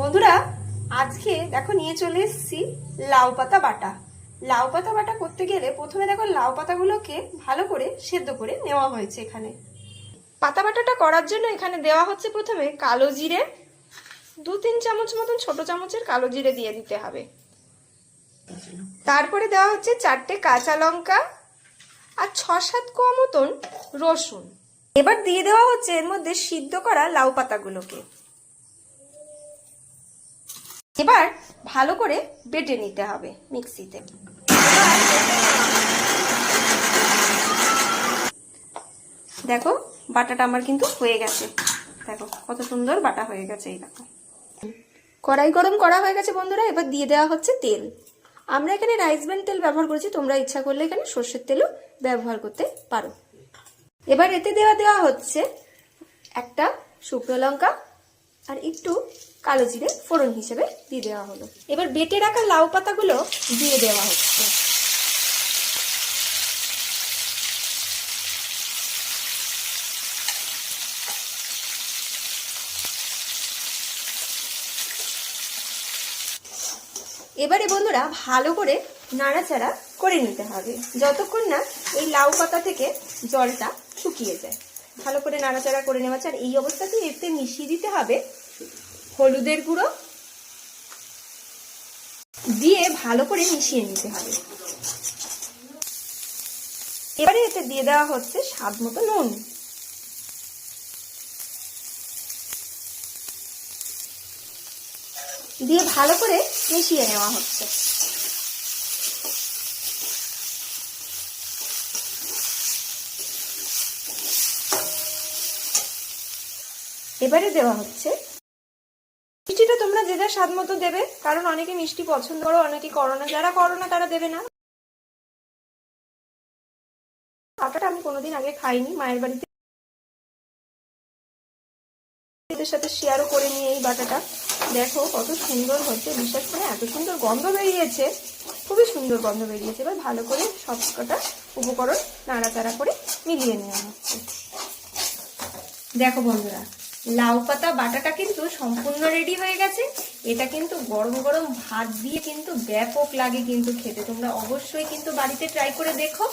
বন্ধুরা, আজকে দেখো নিয়ে চলে এসেছি লাউ পাতা বাটা। লাউ পাতা বাটা করতে গেলে প্রথমে দেখো লাউ পাতাগুলোকে ভালো করে সেদ্ধ করে নেওয়া হয়েছে। এখানে পাতা বাটাটা করার জন্য এখানে দেওয়া হচ্ছে প্রথমে কালো জিরে, 2-3 চামচ মতন ছোট চামচের কালো জিরে দিয়ে দিতে হবে। তারপরে দেওয়া হচ্ছে 4টে কাঁচা লঙ্কা আর 6-7 কোয়া মতন রসুন। এবার দিয়ে দেওয়া হচ্ছে এর মধ্যে সিদ্ধ করা লাউ পাতাগুলোকে। এবার ভালো করে বেটে নিতে হবে মিক্সিতে। দেখো বাটাটা আমার কিন্তু হয়ে গেছে, দেখো কত সুন্দর বাটা হয়ে গেছে। এই দেখো কড়াই গরম করা হয়ে গেছে বন্ধুরা। এবার দিয়ে দেওয়া হচ্ছে তেল। আমরা এখানে রাইস ব্র্যান্ড তেল ব্যবহার করেছি, তোমরা ইচ্ছা করলে এখানে সর্ষের তেলও ব্যবহার করতে পারো। এবার এতে দেওয়া হচ্ছে একটা শুকনো লঙ্কা আর একটু কালো জিরে ফোড়ন হিসেবে দিয়ে দেওয়া হলো। এবার বেটে রাখা লাউ পাতাগুলো দিয়ে দেওয়া হচ্ছে। এবারে বন্ধুরা ভালো করে নাড়াচাড়া করে নিতে হবে যতক্ষণ না এই লাউ পাতা থেকে জলটা শুকিয়ে যায়। ভালো করে নাড়াচাড়া করে নেওয়া আর এই অবস্থাতে এতে মিশিয়ে দিতে হবে হলুদের গুঁড়ো, দিয়ে ভালো করে মিশিয়ে নিতে হবে। এবারে এতে দিয়ে দেওয়া হচ্ছে স্বাদ মতো নুন। দিয়ে ভালো করে মিশিয়ে নেওয়া হচ্ছে। এবারে দেওয়া হচ্ছে মিষ্টিটা তোমরা যে যার স্বাদ মতো দেবে, কারণ অনেকে মিষ্টি পছন্দ করো, অনেকে করো না। যারা করো না তারা দেবে না। বাটাটা আমি কোনোদিন আগে খাইনি, মায়ের বাড়িতে এদের সাথে শেয়ারও করে নিয়ে এই বাটাটা দেখো কত সুন্দর হচ্ছে। বিশ্বাস করে এত সুন্দর গন্ধ বেরিয়েছে, খুবই সুন্দর গন্ধ বেরিয়েছে। এবার ভালো করে সবকটা উপকরণ নাড়াচাড়া করে মিলিয়ে নেওয়া হচ্ছে। দেখো বন্ধুরা, লাউ পাতা বাটাটা কিন্তু সম্পূর্ণ রেডি হয়ে গেছে। এটা কিন্তু গরম গরম ভাত দিয়ে কিন্তু ব্যাপক লাগে কিন্তু খেতে। তোমরা অবশ্যই কিন্তু বাড়িতে ট্রাই করে দেখো।